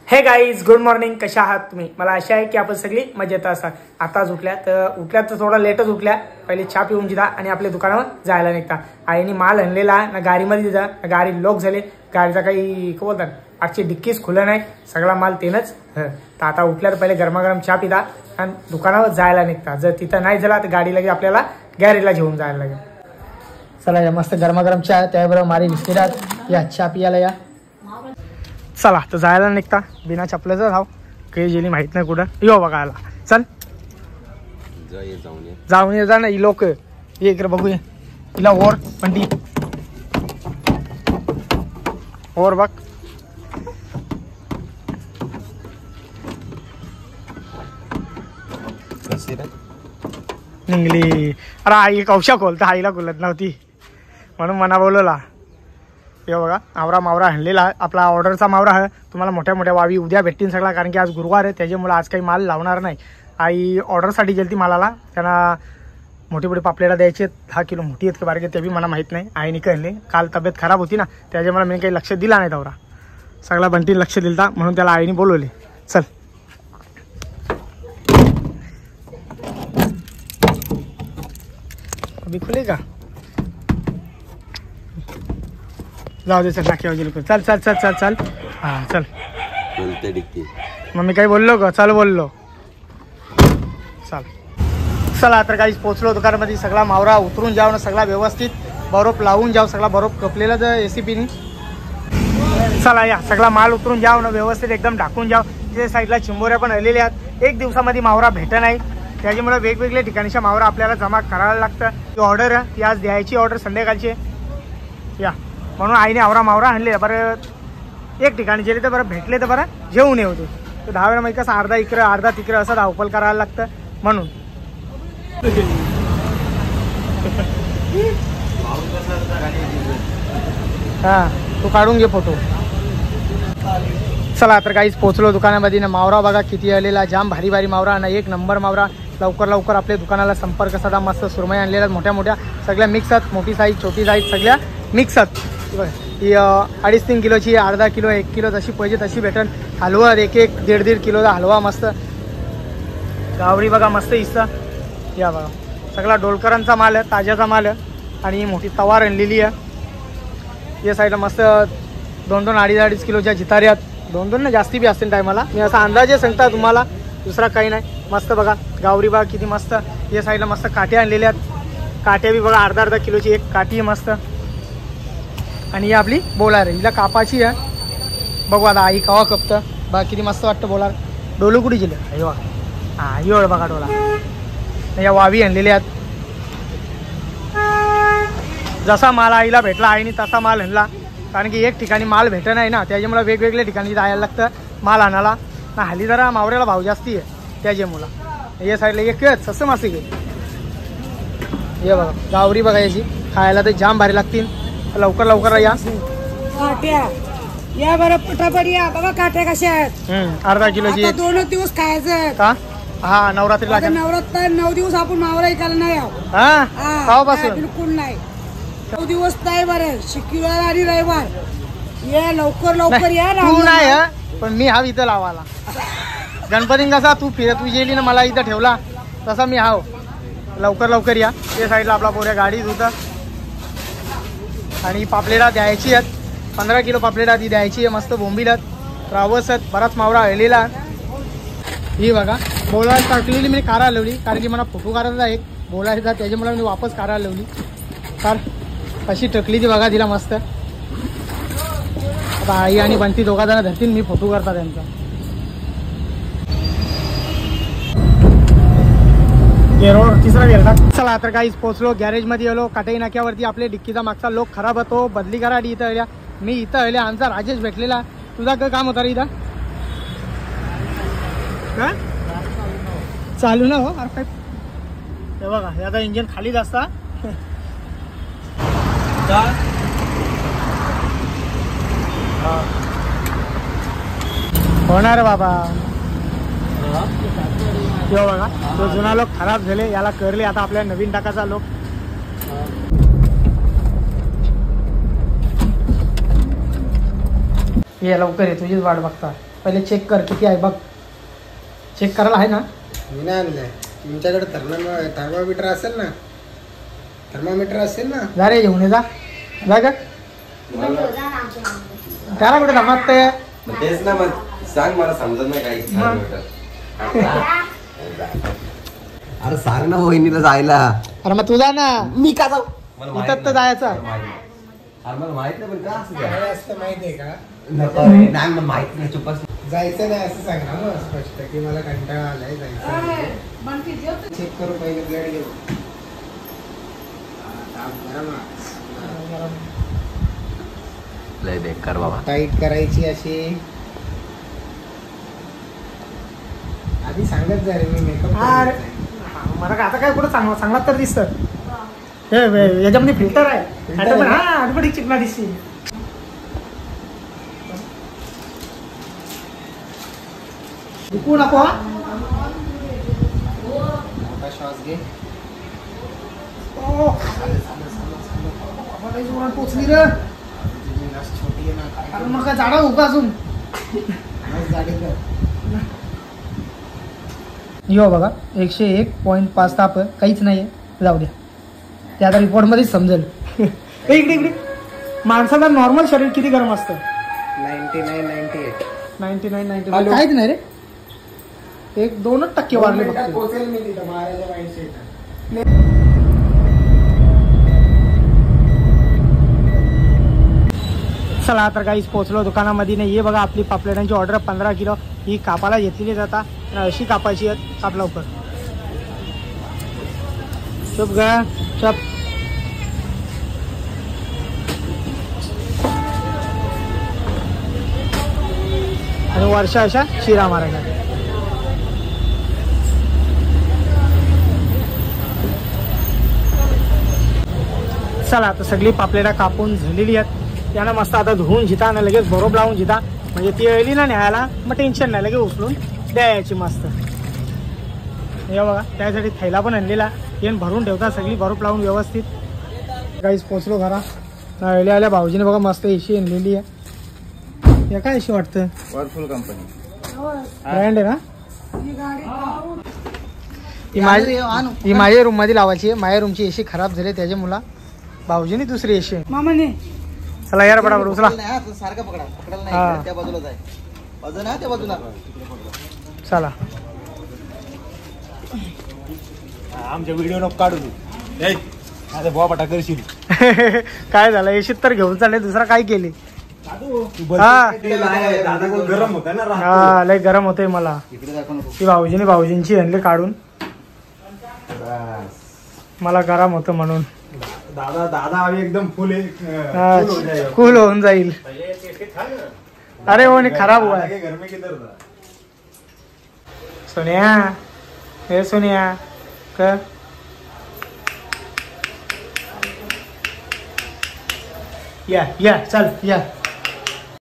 हे guys, good morning. कशा आहात तुम्ही? मला आशा आहे की आपण सगळी मजेत असाल. आताच उठल्या तर थोडा लेटच उठल्या. पहिले चहा पिऊन दिला आणि आपल्या दुकानावर जायला निघता. आईने माल आणलेला ना गाडीमध्ये दिला, गाडी लॉक झाली. गाडीचा काही बोलतात आजची डिक्कीच खुलं नाही, सगळा माल तेनच. तर आता उठल्या तर पहिले गरमागरम चहा पिता आणि दुकानावर जायला निघता. जर तिथं नाही झाला तर गाडी लगेच आपल्याला गॅरेजला घेऊन जायला लागेल. चला या मस्त गरमागरम चहा, त्याबरोबर मारी बिस्किटात या चहा पियाला या. चला तर जायला निघता. बिना चपलेचं धाव काही गेली माहित नाही कुठं. यो बघा आला. चल जाऊन ये जा ना. ही लोक ये इकडे बघूया. हिला ओर पंडी ओर बघ. निघली. अरे आई कौशा खोलता, आईला खोलत नव्हती म्हणून मना बोलवला. हे बघा आवरा मावरा आणलेला आपला ऑर्डरचा मावरा आहे. तुम्हाला मोठ्या मोठ्या वावी उद्या भेटतील सगळा, कारण की आज गुरुवार आहे. त्याच्यामुळे आज काही माल लावणार नाही. आई ऑर्डरसाठी गेली ती मालाला. त्यांना मोठी मोठी पापलेटा द्यायचे. 10 किलो मोठी आहेत की बारीक ते बी मला माहीत नाही. आईने कळले काल तब्येत खराब होती ना, त्याच्यामुळे मी काही लक्ष दिला नाही. दौरा सगळा बंटी लक्ष दिलता म्हणून त्याला आईने बोलवले. चल अभी खुले का? जाऊ दे. चल नाक्या वगैरे चल चल चल चल चल. हां चल. मग मी काही बोललो का? चल बोललो. चल चला तर काही पोचलो दुकानामध्ये. सगळा मावरा उतरून जाऊ ना, सगळा व्यवस्थित बरोबर लावून जाऊ. सगळा बरोबर कपलेला जर एसीपीनी. चला या सगळा माल उतरून जाऊ ना, व्यवस्थित एकदम ढाकून जाऊ. तिथे साईडला चिंबोऱ्या पण आलेल्या आहेत. एक दिवसामध्ये मावरा भेटत नाही, त्याच्यामुळे वेगवेगळ्या ठिकाणीच्या मावरा आपल्याला जमा करायला लागतं. ती ऑर्डर आहे ती आज द्यायची ऑर्डर संध्याकाळची या, म्हणून आईने आवरा मावरा आणले. बरं एक ठिकाणी गेले तर बरं भेटले तर बरं जेवून येऊ दे. तर 10 वेळा माहिती कसं अर्धा इकडं अर्धा तिकडं असं धावपल करायला लागतं म्हणून. हां तू काढून घे फोटो. चला तर काहीच पोचलो दुकानामध्ये ना. मावरा बघा किती आलेला, जाम भारी भारी मावरा ना, एक नंबर मावरा. लवकर लवकर आपल्या दुकानाला संपर्क साधा. मस्त सुरमई आणलेल्या मोठ्या मोठ्या सगळ्या मिक्स आहेत. मोठी साईज छोटी साईज सगळ्या मिक्स आहेत. ही 2.5-3 किलोची, अर्धा किलो 1 किलो जशी पाहिजे तशी भेटेल. हलवा 1-1 1.5 किलोचा हलवा मस्त. गावरी बघा मस्त हिस्सा या बघा. सगळा डोलकरांचा माल आहे, ताज्याचा माल आहे. आणि मोठी तवार आणलेली आहे. या साईडला मस्त 2-2 2.5 किलोच्या जिताऱ्यात. 2-2 ना जास्ती बी असतील टायमाला. मी असा अंदाजे सांगता तुम्हाला, दुसरा काही नाही. मस्त बघा गावरी बघा किती मस्त. या साईडला मस्त काट्या आणलेल्या आहेत. काट्या बी बघा अर्धा किलोची एक काठी आहे मस्त. आणि ही आपली बोलार आहे, हिला कापाची आहे. बघू आता आई कवा कपतं बघा किती मस्त वाटतं बोलार. डोलू कुठे गेले? अरे वा. हां एवढ बघा डोला. या वावी आणलेल्या आहेत. जसा माल आईला भेटला आईने तसा माल आणला, कारण की एक ठिकाणी माल भेटत नाही ना, त्याच्यामुळे वेगवेगळ्या ठिकाणी जायला लागतं माल आणायला ना. हल्ली जरा मावऱ्याला भाव जास्ती आहे त्याच्यामुळं. या साईडला एकच असं मासे घे. हे बघा गावरी बघा याची खायला तर जाम भारी लागतील. लवकर लवकर या. काट्या या बरं पटापट या. बघा काट्या कशा आहेत. अर्धा किलोची. 2 दिवस खायचं का? हा नवरात्रीला. नवरात्र 9 दिवस आपण मावरा ऐकायला नाही आहोत. हा बिलकुल नाही. 9 दिवस नाही बरं, शुक्रवार आणि रविवार. ये लवकर लवकर या. तू नाही पण मी हाव इथं लावाला. गणपती कसा तू फिरत गेली ना, मला इथं ठेवला तसा मी हाव. लवकर लवकर या. ते साईडला आपला पोऱ्या गाडीच होता. आणि पापलेटा द्यायची आहेत. 15 किलो पापलेटा ती द्यायची आहे. मस्त बोंबीलात रावस आहेत. बराच मावरा आलेला. ही बघा बोलायला टाकलेली मी कारा लावली, कारण की मला फोटो काढायचा एक बोलायचा, त्याच्यामुळे मी वापस कारा लावली. कार अशी टकली ती बघा तिला मस्त. आता आई आणि बंटी दोघा जण धरतील, मी फोटो करता त्यांचा. रोड तिसरा गेला. चला तर काहीच पोचलो गॅरेजमध्ये आलो. काटाई नाक्यावरती आपले डिक्कीचा मागचा लोक खराब होतो, बदली कराडी इथं आल्या. मी इथं आले. आमचा राजेश भेटलेला. तुझा काय काम होता रे इथं? का चालू ना हो अरे. हे बघा हे आता इंजिन खालीच असता. होणार बाबा. बघा तो जुना लोक खराब झाले, याला करले. आता आपल्या नवीन टाकाचा लोक. ये लवकर ये, तुझीच वाट बघता. पहिले चेक कर किती आहे बघ. चेक करायला आहे ना. मी नाही आणलंय. तुमच्याकडे थर्मामीटर असेल ना. थर्मामीटर असेल ना. जा रे घेऊन ये जा का त्याला कुठे जमत तेच ना मग सांग मला समजत नाही काही. अरे सांग ना वहिनीला जायला. अरे मग तुझा ना मी का जाऊ इथं तर जायचं. अरे मला माहित नाही पण का असं काय असतं माहितीये का. नाही मला माहित नाही चुपच. जायचं नाही असं सांग ना मग स्पष्ट की मला कंटाळा आलाय जायचं. चेक करू पहिले ब्लड घेऊ. लय बेकार बाबा. टाईट करायची अशी आधी सांगत जा रे. मी मेकअप अरे मला का आता काय कुठं चांगला तर दिसत. हे याच्यामध्ये फिल्टर आहे. हा आधी चिकना दिसते. दुखू नको हा. मोठा श्वास घे. जोरात पोचली रे. छोटी आहे ना. अरे मग काय झाडा उगा अजून गाडी कर. यो बघा 101.5 ताप काहीच नाही आहे. जाऊ द्या ते आता रिपोर्टमध्येच समजेल. इकडे माणसाचं नॉर्मल शरीर किती गरम असतं. 99 काहीच नाही रे. 1-2% वाढले फक्त. पोचेल मी तिथं महाराजा माहिती. चला तर काहीच पोहोचलो दुकानामध्ये. नाही ये बघा आपली पापलेटांची ऑर्डर 15 किलो ही कापाला घेतलेली जाता. अशी कापायची आहेत. काप लवकर. चुप ग चप. आणि वर्षा अशा शिरा मारायच्या. चला आता सगळी पापलेटा कापून झालेली आहेत. त्यांना मस्त आता धुवून जिता आणि लगेच बरोबर लावून जिता. म्हणजे ती येईल ना न्यायला मग टेन्शन नाही. लगेच उचलून द्यायची मस्त. हे बघा त्यासाठी थैला पण आणलेला. येऊन भरून ठेवता सगळी बरोबर लावून व्यवस्थित. काहीच पोचलो घरा. आल्या भाऊजीने बघा मस्त एसी आणलेली आहे. या काय एसी वाटतं वर्लपूल कंपनी ब्रँड आहे ना. ती माझ्या रूम मध्ये लावायची आहे. माझ्या रूमची एसी खराब झाली त्याच्या मुला भाऊजीने दुसरी एसी आहे. मामाने चला यार बडाबड उचला. सारखा पकडा पकडायला नाही. त्या बाजूला जाय. बाजूला त्या बाजूला. चला आमच्या व्हिडिओ नको काढू तू. बोपाटा करशील. काय झालं एशीत तर घेऊन चालले. दुसरा काय केली. गरम होता ना. हा लय गरम होतंय मला. ती भाऊजींची आणली काढून. मला गरम होतं म्हणून. दादा एकदम फुल कूल होऊन जाईल. अरे वो नाही खराब हुआ है. घर में किधर था. सोनिया हे सोनिया क या चल या.